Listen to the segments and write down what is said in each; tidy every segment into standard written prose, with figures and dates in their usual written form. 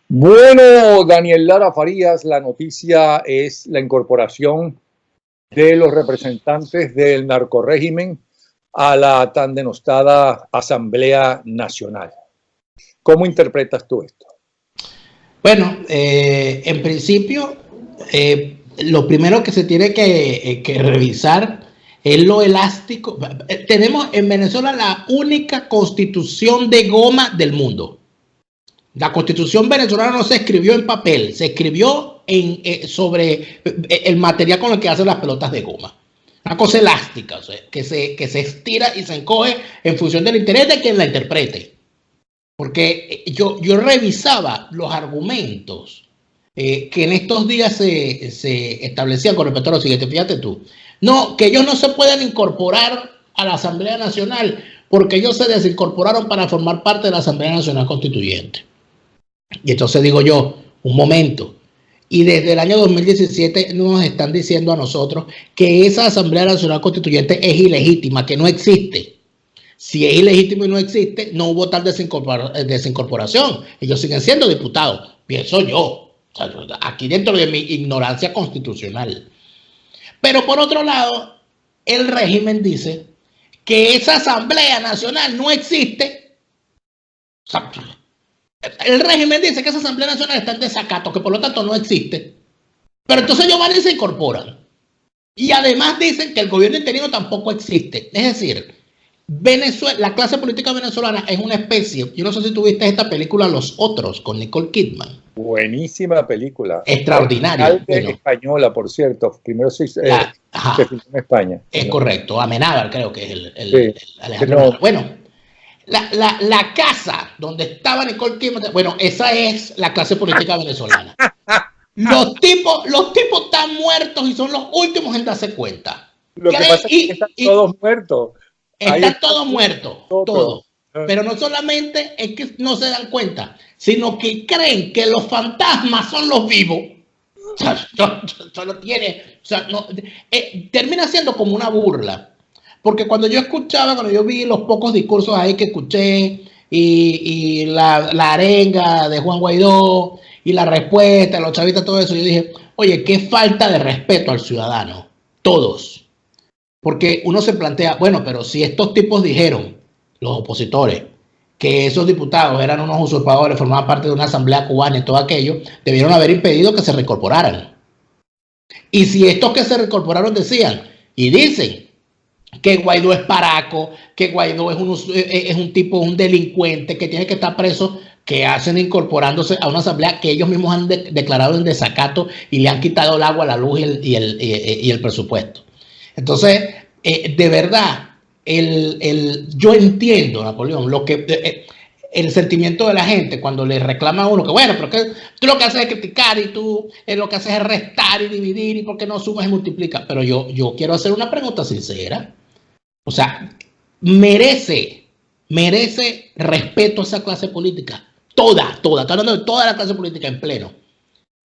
Bueno, Daniel Lara Farías, la noticia es la incorporación de los representantes del narcorrégimen a la tan denostada Asamblea Nacional. ¿Cómo interpretas tú esto? Bueno, en principio, lo primero que se tiene que revisar es lo elástico. Tenemos en Venezuela la única constitución de goma del mundo. La constitución venezolana no se escribió en papel, se escribió sobre el material con el que hacen las pelotas de goma. Una cosa elástica, o sea, que se estira y se encoge en función del interés de quien la interprete. Porque yo revisaba los argumentos que en estos días se establecían con respecto a lo siguiente. Fíjate tú, no, que ellos no se pueden incorporar a la Asamblea Nacional porque ellos se desincorporaron para formar parte de la Asamblea Nacional Constituyente. Y entonces digo yo, un momento, y desde el año 2017 nos están diciendo a nosotros que esa Asamblea Nacional Constituyente es ilegítima, que no existe. Si es ilegítimo y no existe, no hubo tal desincorporación. Ellos siguen siendo diputados, pienso yo. O sea, aquí dentro de mi ignorancia constitucional. Pero por otro lado, el régimen dice que esa Asamblea Nacional no existe. O sea, el régimen dice que esa Asamblea Nacional está en desacato, que por lo tanto no existe. Pero entonces ellos van y se incorporan. Y además dicen que el gobierno interino tampoco existe. Es decir, Venezuela, la clase política venezolana es una especie. Yo no sé si tuviste esta película Los Otros con Nicole Kidman. Buenísima película. Extraordinaria. Bueno, española, por cierto. Primero se filmó en España. Es correcto. Amenábar creo que es el Alejandro. Bueno. La casa donde estaba Nicole Kidman, bueno, esa es la clase política venezolana. Los tipos están muertos y son los últimos en darse cuenta. Lo que pasa es que están todos muertos. Están todos muertos, todos. Pero no solamente es que no se dan cuenta, sino que creen que los fantasmas son los vivos. O sea, solo tiene, o sea, no, termina siendo como una burla. Porque cuando yo vi los pocos discursos ahí que escuché y la arenga de Juan Guaidó y la respuesta de los chavistas, todo eso, yo dije, oye, qué falta de respeto al ciudadano, todos. Porque uno se plantea, bueno, pero si estos tipos dijeron, los opositores, que esos diputados eran unos usurpadores, formaban parte de una asamblea cubana y todo aquello, debieron haber impedido que se reincorporaran. Y si estos que se reincorporaron decían, y dicen, que Guaidó es paraco, que Guaidó es un tipo, un delincuente que tiene que estar preso, que hacen incorporándose a una asamblea que ellos mismos han declarado en desacato y le han quitado el agua, la luz y el presupuesto. Entonces, de verdad, yo entiendo, Napoleón, el sentimiento de la gente cuando le reclama a uno que, bueno, pero que tú lo que haces es criticar y tú lo que haces es restar y dividir y porque no sumas y multiplicas. Pero yo quiero hacer una pregunta sincera. O sea, merece respeto a esa clase política. Toda, estoy hablando de toda la clase política en pleno.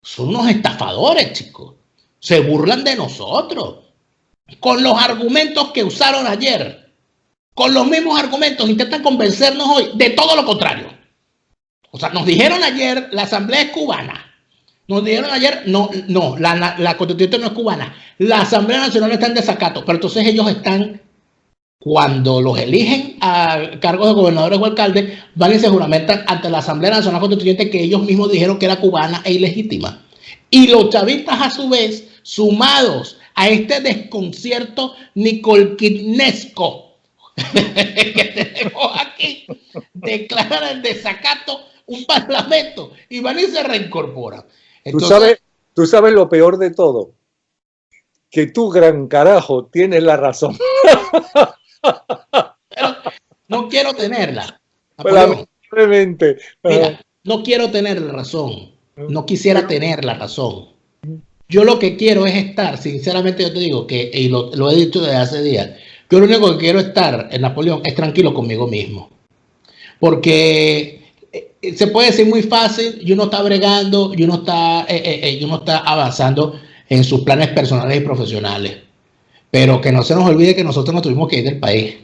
Son unos estafadores, chicos. Se burlan de nosotros. Con los argumentos que usaron ayer. Con los mismos argumentos intentan convencernos hoy de todo lo contrario. O sea, nos dijeron ayer la asamblea es cubana. Nos dijeron ayer, no, la constituyente no es cubana. La Asamblea Nacional está en desacato. Pero entonces ellos están, cuando los eligen a cargos de gobernadores o alcaldes, van y se juramentan ante la Asamblea Nacional Constituyente que ellos mismos dijeron que era cubana e ilegítima. Y los chavistas, a su vez, sumados a este desconcierto nicolquinesco que tenemos aquí, declaran en desacato un parlamento y van y se reincorporan. Entonces, ¿Tú sabes lo peor de todo? Que tú, gran carajo, tienes la razón. Pero no quiero tenerla. Lamentablemente. Mira, no quiero tener la razón. No quisiera tener la razón. Yo lo que quiero es estar, sinceramente yo te digo, y lo he dicho desde hace días, yo lo único que quiero estar en Napoleón es tranquilo conmigo mismo. Porque se puede decir muy fácil y uno está bregando y uno está avanzando en sus planes personales y profesionales. Pero que no se nos olvide que nosotros nos tuvimos que ir del país.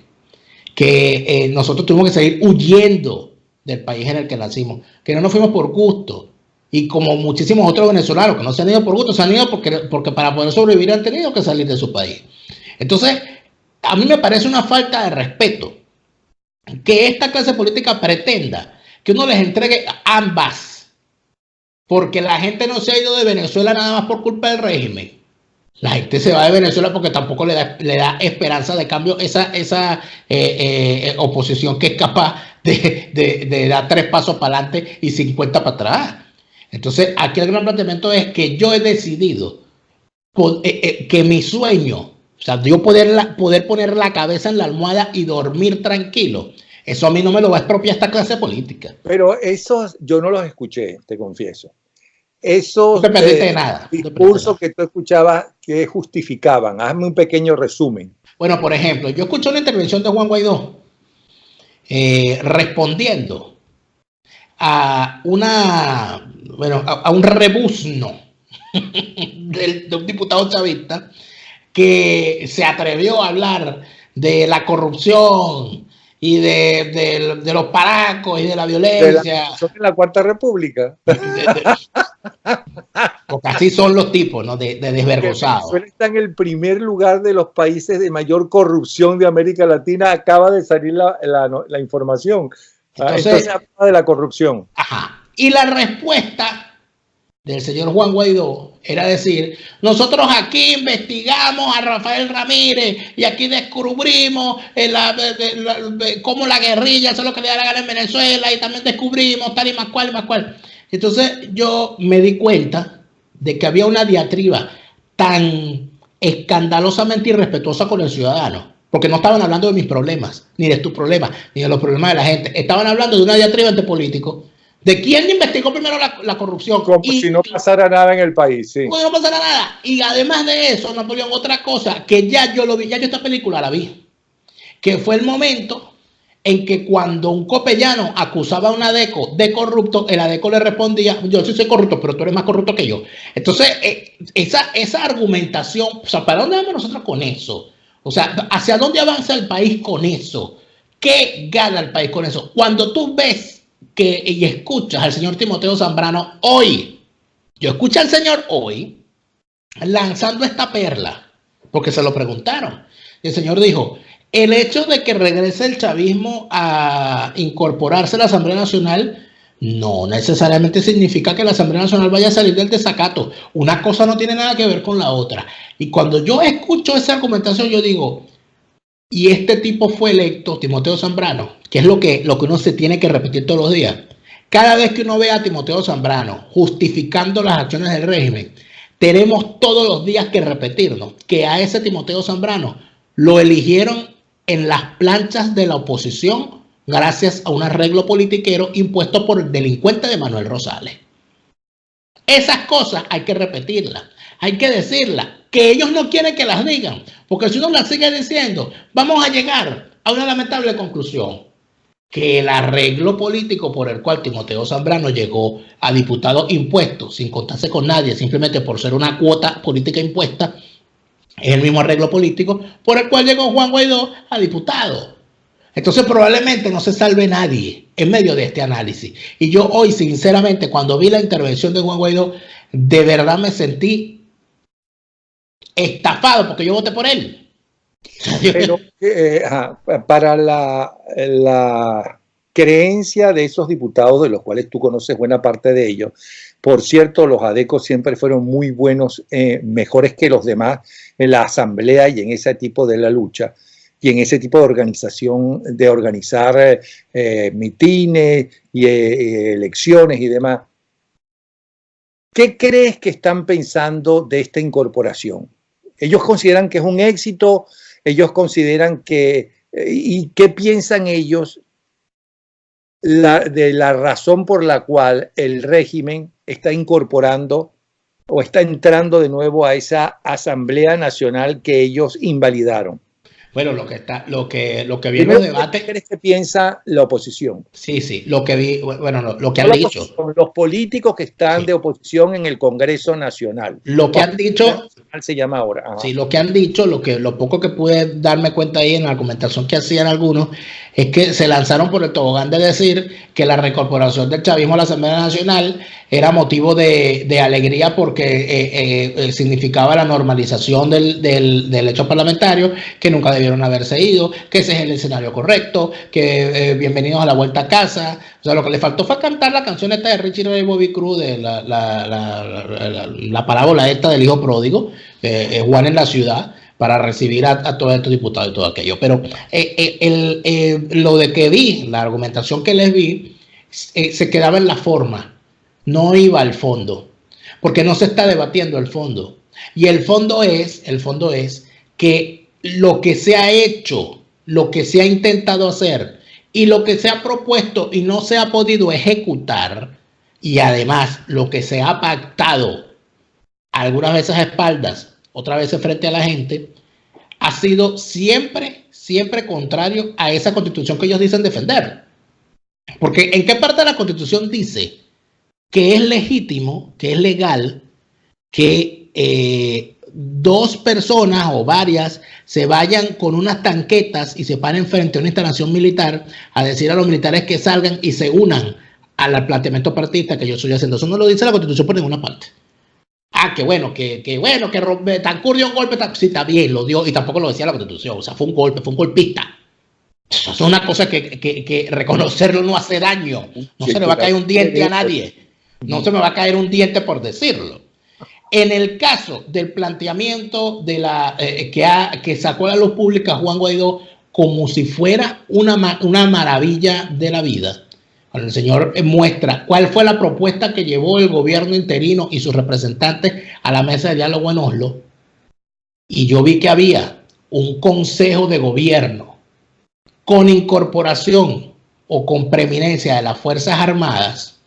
Que nosotros tuvimos que seguir huyendo del país en el que nacimos, que no nos fuimos por gusto. Y como muchísimos otros venezolanos que no se han ido por gusto, se han ido porque para poder sobrevivir han tenido que salir de su país. Entonces, a mí me parece una falta de respeto que esta clase política pretenda que uno les entregue ambas, porque la gente no se ha ido de Venezuela nada más por culpa del régimen. La gente se va de Venezuela porque tampoco le da esperanza de cambio esa oposición que es capaz de dar 3 pasos para adelante y 50 para atrás. Entonces, aquí el gran planteamiento es que yo he decidido que mi sueño, o sea, yo poder poner la cabeza en la almohada y dormir tranquilo, eso a mí no me lo va a expropiar esta clase política. Pero esos yo no los escuché, te confieso. Esos no te perdiste nada, discursos que tú escuchabas que justificaban. Hazme un pequeño resumen. Bueno, por ejemplo, yo escuché una intervención de Juan Guaidó respondiendo a un rebuzno de un diputado chavista que se atrevió a hablar de la corrupción y de los paracos y de la violencia. De la Cuarta República. Porque así son los tipos, ¿no? De desvergonzados. Venezuela está en el primer lugar de los países de mayor corrupción de América Latina. Acaba de salir la información. Entonces habla de la corrupción. Ajá. Y la respuesta del señor Juan Guaidó era decir, nosotros aquí investigamos a Rafael Ramírez y aquí descubrimos cómo la guerrilla hace lo que le da la gana en Venezuela y también descubrimos tal y más cual y más cual. Entonces yo me di cuenta de que había una diatriba tan escandalosamente irrespetuosa con el ciudadano, porque no estaban hablando de mis problemas, ni de tus problemas, ni de los problemas de la gente. Estaban hablando de una diatriba entre políticos. ¿De quién investigó primero la corrupción? Como si no pasara nada en el país, sí. Como si no pasara nada. Y además de eso, Napoleón, otra cosa que ya yo lo vi, ya yo esta película la vi, que fue el momento en que cuando un copellano acusaba a un adeco de corrupto, el adeco le respondía, yo sí soy corrupto, pero tú eres más corrupto que yo. Entonces, esa argumentación, o sea, ¿para dónde vamos nosotros con eso? O sea, ¿hacia dónde avanza el país con eso? ¿Qué gana el país con eso? Cuando tú ves y escuchas al señor Timoteo Zambrano hoy, yo escuché al señor hoy lanzando esta perla, porque se lo preguntaron. Y el señor dijo, el hecho de que regrese el chavismo a incorporarse a la Asamblea Nacional no necesariamente significa que la Asamblea Nacional vaya a salir del desacato. Una cosa no tiene nada que ver con la otra. Y cuando yo escucho esa argumentación, yo digo, y este tipo fue electo, Timoteo Zambrano, que es lo que uno se tiene que repetir todos los días. Cada vez que uno ve a Timoteo Zambrano justificando las acciones del régimen, tenemos todos los días que repetirnos que a ese Timoteo Zambrano lo eligieron en las planchas de la oposición gracias a un arreglo politiquero impuesto por el delincuente de Manuel Rosales. Esas cosas hay que repetirlas, hay que decirlas, que ellos no quieren que las digan, porque si uno las sigue diciendo, vamos a llegar a una lamentable conclusión, que el arreglo político por el cual Timoteo Zambrano llegó a diputado impuesto, sin contarse con nadie, simplemente por ser una cuota política impuesta, es el mismo arreglo político por el cual llegó Juan Guaidó a diputado. Entonces probablemente no se salve nadie en medio de este análisis. Y yo hoy, sinceramente, cuando vi la intervención de Juan Guaidó, de verdad me sentí estafado porque yo voté por él. Pero para la creencia de esos diputados, de los cuales tú conoces buena parte de ellos, por cierto, los adecos siempre fueron muy buenos, mejores que los demás en la asamblea y en ese tipo de la lucha y en ese tipo de organización, de organizar mitines y elecciones y demás. ¿Qué crees que están pensando de esta incorporación? ¿Ellos consideran que es un éxito? ¿Ellos consideran que... ¿Y qué piensan ellos de la razón por la cual el régimen está incorporando o está entrando de nuevo a esa Asamblea Nacional que ellos invalidaron? Bueno, lo que vi en los debates. ¿Qué crees que piensa la oposición? Sí, lo que vi, bueno, lo que han dicho. Los políticos que están de oposición en el Congreso Nacional. Lo que han dicho. se llama ahora. Ajá. Sí, lo que han dicho, lo poco que pude darme cuenta ahí en la argumentación que hacían algunos, es que se lanzaron por el tobogán de decir que la reincorporación del chavismo a la Asamblea Nacional era motivo de alegría porque significaba la normalización del hecho parlamentario, que nunca debieron haberse ido, que ese es el escenario correcto, que bienvenidos a la vuelta a casa. O sea, lo que le faltó fue cantar la canción esta de Richie Ray y Bobby Cruz, de la parábola esta del hijo pródigo, Juan en la ciudad, para recibir a todos estos diputados y todo aquello. Pero lo de que vi, la argumentación que les vi, se quedaba en la forma, no iba al fondo, porque no se está debatiendo el fondo. Y el fondo es que lo que se ha hecho, lo que se ha intentado hacer y lo que se ha propuesto y no se ha podido ejecutar, y además lo que se ha pactado, algunas veces a espaldas, otras veces frente a la gente, ha sido siempre contrario a esa constitución que ellos dicen defender. Porque ¿en qué parte de la constitución dice que es legítimo, que es legal, que dos personas o varias se vayan con unas tanquetas y se paren frente a una instalación militar a decir a los militares que salgan y se unan al planteamiento partidista que yo estoy haciendo? Eso no lo dice la constitución por ninguna parte. Que Betancur dio un golpe, sí, está bien, lo dio, y tampoco lo decía la Constitución, o sea, fue un golpe, fue un golpista. Eso es una cosa que reconocerlo no hace daño, no se le va a caer un diente a nadie, no se me va a caer un diente por decirlo. En el caso del planteamiento de que sacó a la luz pública Juan Guaidó como si fuera una maravilla de la vida, cuando el señor muestra cuál fue la propuesta que llevó el gobierno interino y sus representantes a la mesa de diálogo en Oslo, y yo vi que había un consejo de gobierno con incorporación o con preeminencia de las Fuerzas Armadas,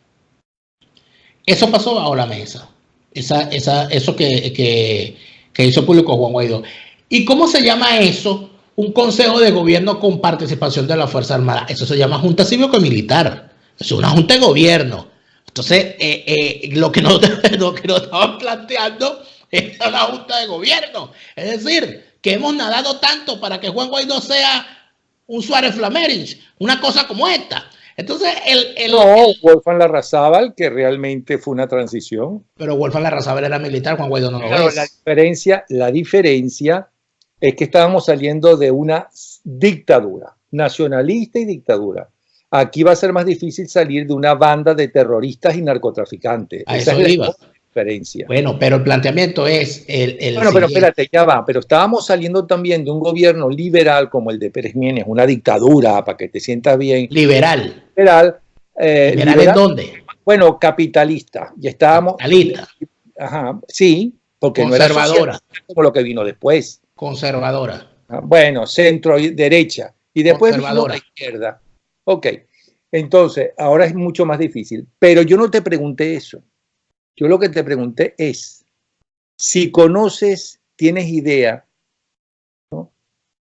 eso pasó bajo la mesa. Eso que hizo público Juan Guaidó. ¿Y cómo se llama eso? Un consejo de gobierno con participación de la Fuerza Armada. Eso se llama Junta Cívico-Militar. Es una junta de gobierno. Entonces, lo que nos estaban planteando es una junta de gobierno. Es decir, que hemos nadado tanto para que Juan Guaidó sea un Suárez Flamerich, una cosa como esta. Entonces, Wolfgang Larrazábal, que realmente fue una transición. Pero Wolfgang Larrazábal era militar, Juan Guaidó no lo es. La diferencia es que estábamos saliendo de una dictadura, nacionalista y dictadura. Aquí va a ser más difícil salir de una banda de terroristas y narcotraficantes. Esa es la diferencia. Bueno, pero el planteamiento es Bueno, pero espérate, ya va. Pero estábamos saliendo también de un gobierno liberal como el de Pérez Miénez, una dictadura, para que te sientas bien. Liberal. ¿Liberal en dónde? Bueno, capitalista. Y estábamos. Capitalista. Ajá, sí, porque conservadora. No era como lo que vino después. Conservadora. Bueno, centro y derecha. Y después vino la izquierda. Ok, entonces, ahora es mucho más difícil, pero yo no te pregunté eso. Yo lo que te pregunté es, si conoces, tienes idea, ¿no?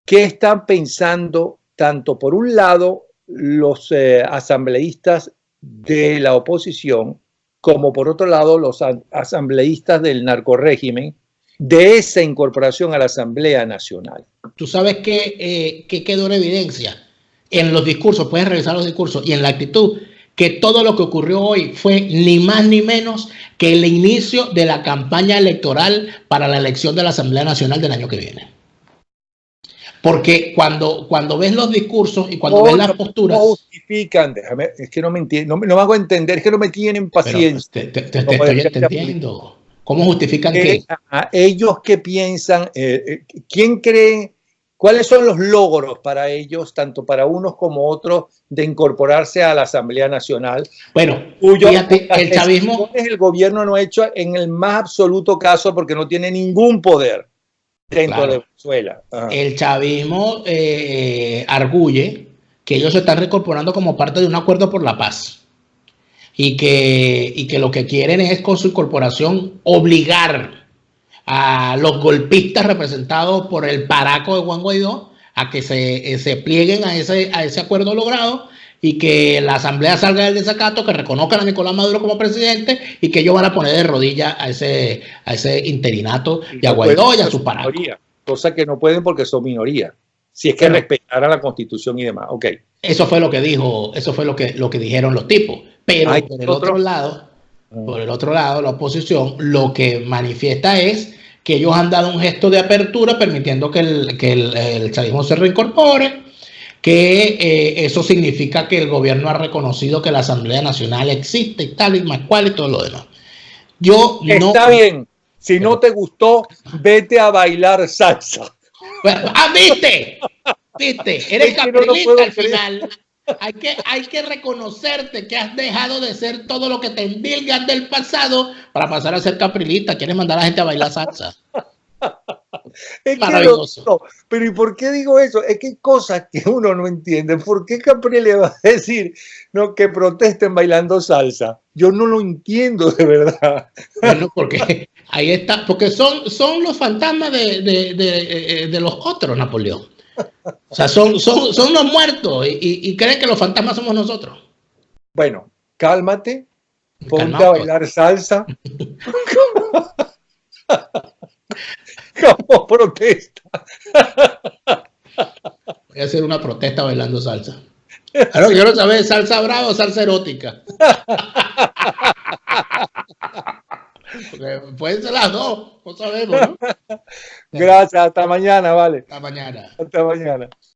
¿Qué están pensando tanto por un lado los asambleístas de la oposición, como por otro lado los asambleístas del narcorrégimen, de esa incorporación a la Asamblea Nacional? Tú sabes que quedó en evidencia en los discursos, puedes revisar los discursos, y en la actitud, que todo lo que ocurrió hoy fue ni más ni menos que el inicio de la campaña electoral para la elección de la Asamblea Nacional del año que viene. Porque cuando ves los discursos y cuando ves las posturas... No justifican, déjame, es que no me entienden, no me hago entender, es que no me tienen paciencia. Te estoy entendiendo. ¿Cómo justifican qué? Ellos que piensan, ¿quién cree? ¿Cuáles son los logros para ellos, tanto para unos como otros, de incorporarse a la Asamblea Nacional? Bueno, fíjate, el chavismo... El gobierno no ha hecho en el más absoluto caso porque no tiene ningún poder dentro de Venezuela. Ajá. El chavismo arguye que ellos se están reincorporando como parte de un acuerdo por la paz. Y que lo que quieren es, con su incorporación, obligar a los golpistas representados por el paraco de Juan Guaidó a que se plieguen a ese acuerdo logrado y que la asamblea salga del desacato, que reconozcan a Nicolás Maduro como presidente y que ellos van a poner de rodillas a ese interinato y a Guaidó y a su paraco. Cosa que no pueden porque son minoría. Si es que respetaran la Constitución y demás. Ok. Eso fue lo que dijo, eso fue lo que dijeron los tipos. Pero por el otro lado, la oposición lo que manifiesta es que ellos han dado un gesto de apertura permitiendo que el chavismo se reincorpore, que eso significa que el gobierno ha reconocido que la Asamblea Nacional existe y tal y más cual y todo lo demás. Está bien. Si no te gustó, vete a bailar salsa. ¿Viste? Eres caprilista al final. Hay que reconocerte que has dejado de ser todo lo que te endilgas del pasado para pasar a ser caprilista. Quieres mandar a la gente a bailar salsa. Es maravilloso. No, pero ¿y por qué digo eso? Es que hay cosas que uno no entiende. ¿Por qué Capri le va a decir que protesten bailando salsa? Yo no lo entiendo de verdad. Bueno, porque ahí está, porque son los fantasmas de los otros, Napoleón. O sea, son los muertos y creen que los fantasmas somos nosotros. Bueno, cálmate, ponte a bailar salsa. Como protesta. Voy a hacer una protesta bailando salsa. Claro, quiero saber, salsa brava o salsa erótica. Porque pueden ser las dos, no sabemos, ¿no? Gracias, hasta mañana, vale. Hasta mañana. Hasta mañana.